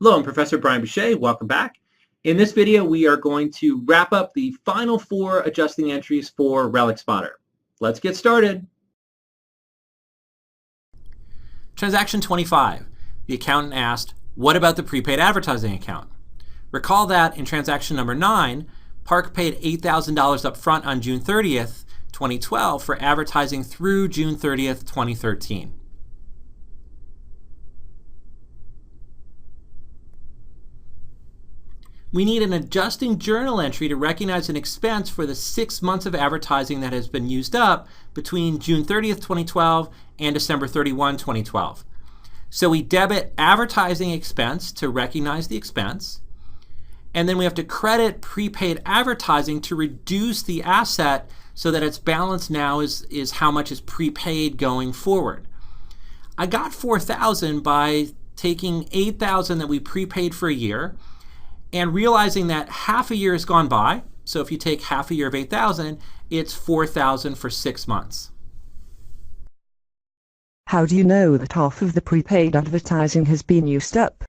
Hello, I'm Professor Brian Boucher. Welcome back. In this video, we are going to wrap up the final 4 adjusting entries for Relic Spotter. Let's get started. Transaction 25. The accountant asked, what about the prepaid advertising account? Recall that in transaction number 9, Park paid $8,000 up front on June 30th, 2012 for advertising through June 30th, 2013. We need an adjusting journal entry to recognize an expense for the 6 months of advertising that has been used up between June 30th, 2012 and December 31, 2012. So we debit advertising expense to recognize the expense, and then we have to credit prepaid advertising to reduce the asset so that its balance now is how much is prepaid going forward. I got $4,000 by taking $8,000 that we prepaid for a year and realizing that half a year has gone by. So if you take half a year of $8,000, it's $4,000 for 6 months. How do you know that half of the prepaid advertising has been used up?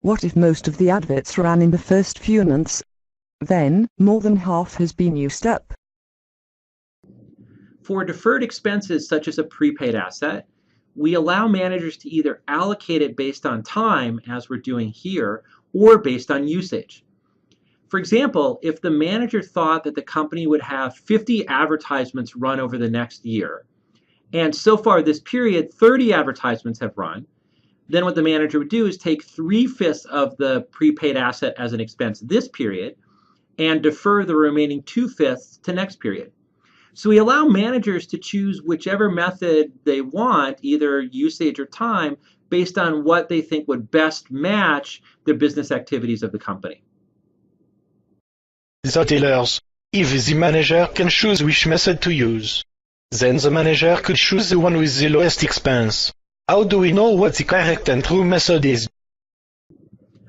What if most of the adverts ran in the first few months? Then, more than half has been used up. For deferred expenses such as a prepaid asset, we allow managers to either allocate it based on time, as we're doing here, or based on usage. For example, if the manager thought that the company would have 50 advertisements run over the next year, and so far this period 30 advertisements have run, then what the manager would do is take 3/5 of the prepaid asset as an expense this period and defer the remaining 2/5 to next period. So we allow managers to choose whichever method they want, either usage or time, based on what they think would best match the business activities of the company. The tailors. If the manager can choose which method to use, then the manager could choose the one with the lowest expense. How do we know what the correct and true method is?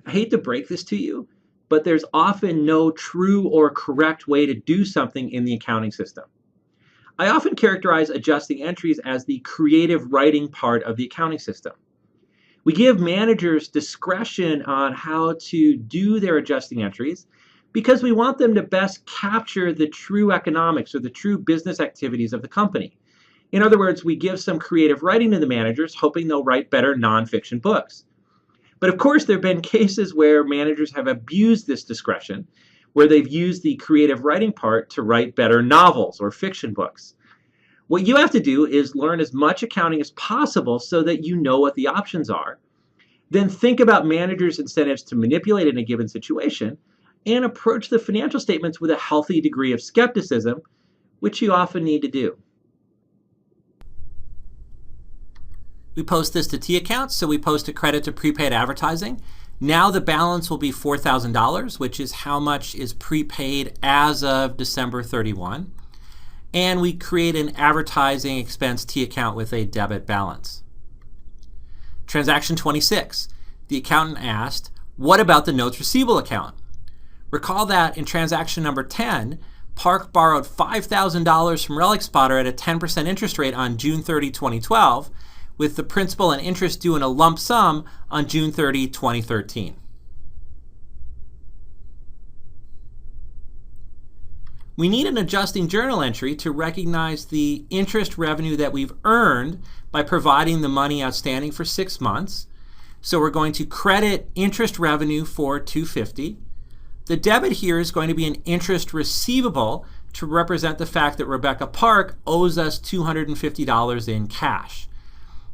I hate to break this to you, but there's often no true or correct way to do something in the accounting system. I often characterize adjusting entries as the creative writing part of the accounting system. We give managers discretion on how to do their adjusting entries because we want them to best capture the true economics or the true business activities of the company. In other words, we give some creative writing to the managers, hoping they'll write better nonfiction books. But of course, there have been cases where managers have abused this discretion, where they've used the creative writing part to write better novels or fiction books. What you have to do is learn as much accounting as possible so that you know what the options are. Then think about managers' incentives to manipulate in a given situation and approach the financial statements with a healthy degree of skepticism, which you often need to do. We post this to T accounts, so we post a credit to prepaid advertising. Now the balance will be $4,000, which is how much is prepaid as of December 31. And we create an advertising expense T account with a debit balance. Transaction 26. The accountant asked, what about the notes receivable account? Recall that in transaction number 10, Park borrowed $5,000 from Relic Spotter at a 10% interest rate on June 30, 2012, with the principal and interest due in a lump sum on June 30, 2013. We need an adjusting journal entry to recognize the interest revenue that we've earned by providing the money outstanding for 6 months. So we're going to credit interest revenue for $250. The debit here is going to be an interest receivable to represent the fact that Rebecca Park owes us $250 in cash.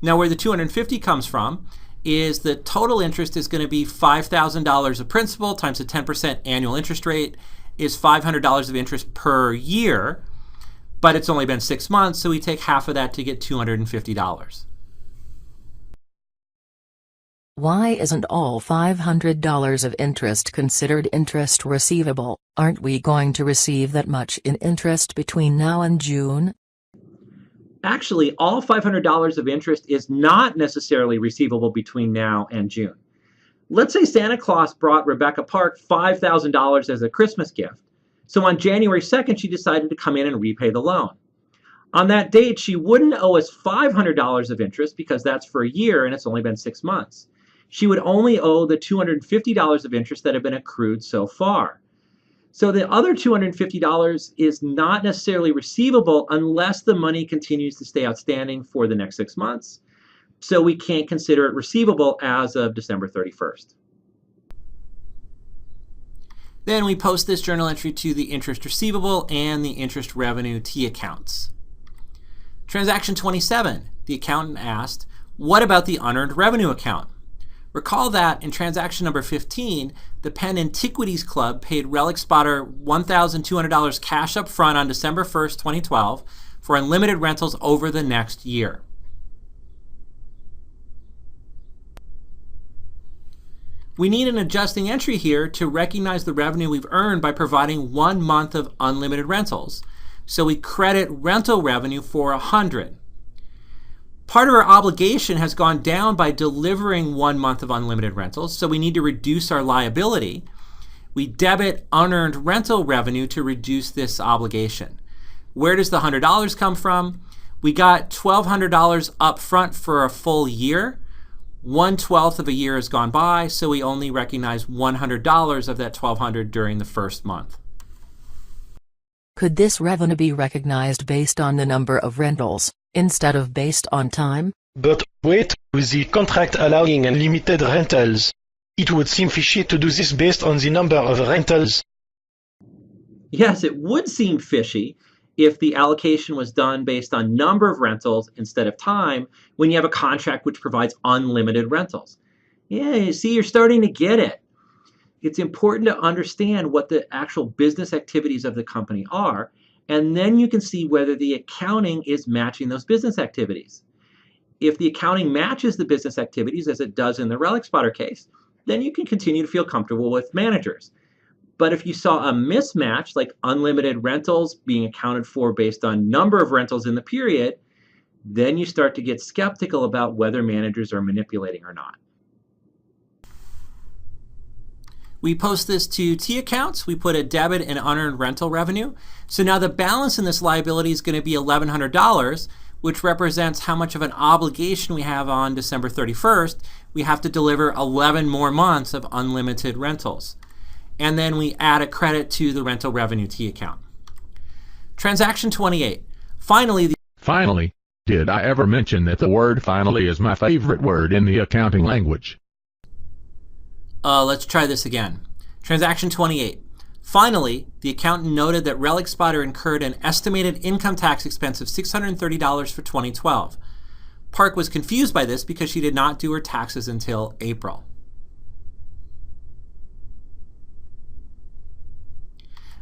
Now where the $250 comes from is the total interest is going to be $5,000 of principal times a 10% annual interest rate is $500 of interest per year, but it's only been 6 months, so we take half of that to get $250. Why isn't all $500 of interest considered interest receivable? Aren't we going to receive that much in interest between now and June? Actually, all $500 of interest is not necessarily receivable between now and June. Let's say Santa Claus brought Rebecca Park $5,000 as a Christmas gift. So on January 2nd, she decided to come in and repay the loan. On that date, she wouldn't owe us $500 of interest because that's for a year and it's only been 6 months. she would only owe the $250 of interest that had been accrued so far. So the other $250 is not necessarily receivable unless the money continues to stay outstanding for the next 6 months. So we can't consider it receivable as of December 31st. Then we post this journal entry to the interest receivable and the interest revenue T accounts. Transaction 27, the accountant asked, what about the unearned revenue account? Recall that in transaction number 15, the Penn Antiquities Club paid Relic Spotter $1,200 cash up front on December 1st, 2012 for unlimited rentals over the next year. We need an adjusting entry here to recognize the revenue we've earned by providing 1 month of unlimited rentals. So we credit rental revenue for 100. Part of our obligation has gone down by delivering 1 month of unlimited rentals, so we need to reduce our liability. We debit unearned rental revenue to reduce this obligation. Where does the $100 come from? We got $1,200 up front for a full year. 1/12 of a year has gone by, so we only recognize $100 of that $1,200 during the first month. Could this revenue be recognized based on the number of rentals, instead of based on time? But wait, with the contract allowing unlimited rentals, it would seem fishy to do this based on the number of rentals. Yes, it would seem fishy if the allocation was done based on number of rentals instead of time when you have a contract which provides unlimited rentals. Yeah, you see, you're starting to get it. It's important to understand what the actual business activities of the company are, and then you can see whether the accounting is matching those business activities. If the accounting matches the business activities, as it does in the Relic Spotter case, then you can continue to feel comfortable with managers. But if you saw a mismatch, like unlimited rentals being accounted for based on number of rentals in the period, then you start to get skeptical about whether managers are manipulating or not. We post this to T accounts. We put a debit and unearned rental revenue. So now the balance in this liability is going to be $1,100, which represents how much of an obligation we have on December 31st. We have to deliver 11 more months of unlimited rentals. And then we add a credit to the rental revenue T account. Transaction 28. Finally, did I ever mention that the word finally is my favorite word in the accounting language? Let's try this again. Transaction 28. Finally, the accountant noted that Relic Spotter incurred an estimated income tax expense of $630 for 2012. Park was confused by this because she did not do her taxes until April.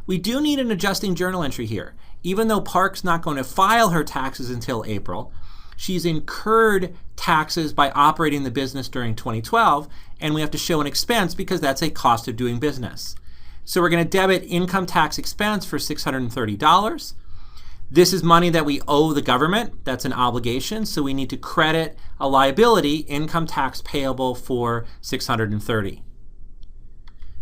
We do need an adjusting journal entry here. Even though Park's not going to file her taxes until April, she's incurred taxes by operating the business during 2012, and we have to show an expense because that's a cost of doing business. So we're going to debit income tax expense for $630. This is money that we owe the government. That's an obligation, so we need to credit a liability, income tax payable for $630.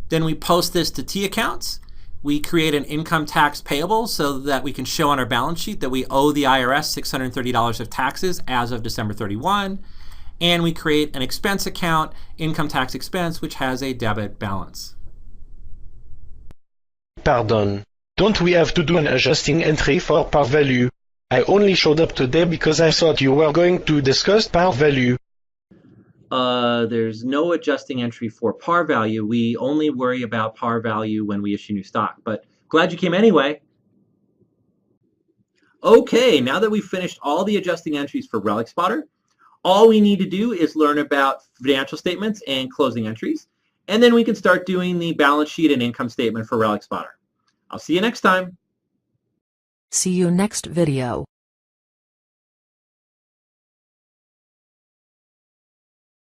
Then we post this to T accounts. We create an income tax payable so that we can show on our balance sheet that we owe the IRS $630 of taxes as of December 31. And we create an expense account, income tax expense, which has a debit balance. Pardon. Don't we have to do an adjusting entry for par value? I only showed up today because I thought you were going to discuss par value. There's no adjusting entry for par value. We only worry about par value when we issue new stock, but glad you came anyway. Okay, now that we've finished all the adjusting entries for Relic Spotter, all we need to do is learn about financial statements and closing entries, and then we can start doing the balance sheet and income statement for Relic Spotter. I'll see you next time. See you next video.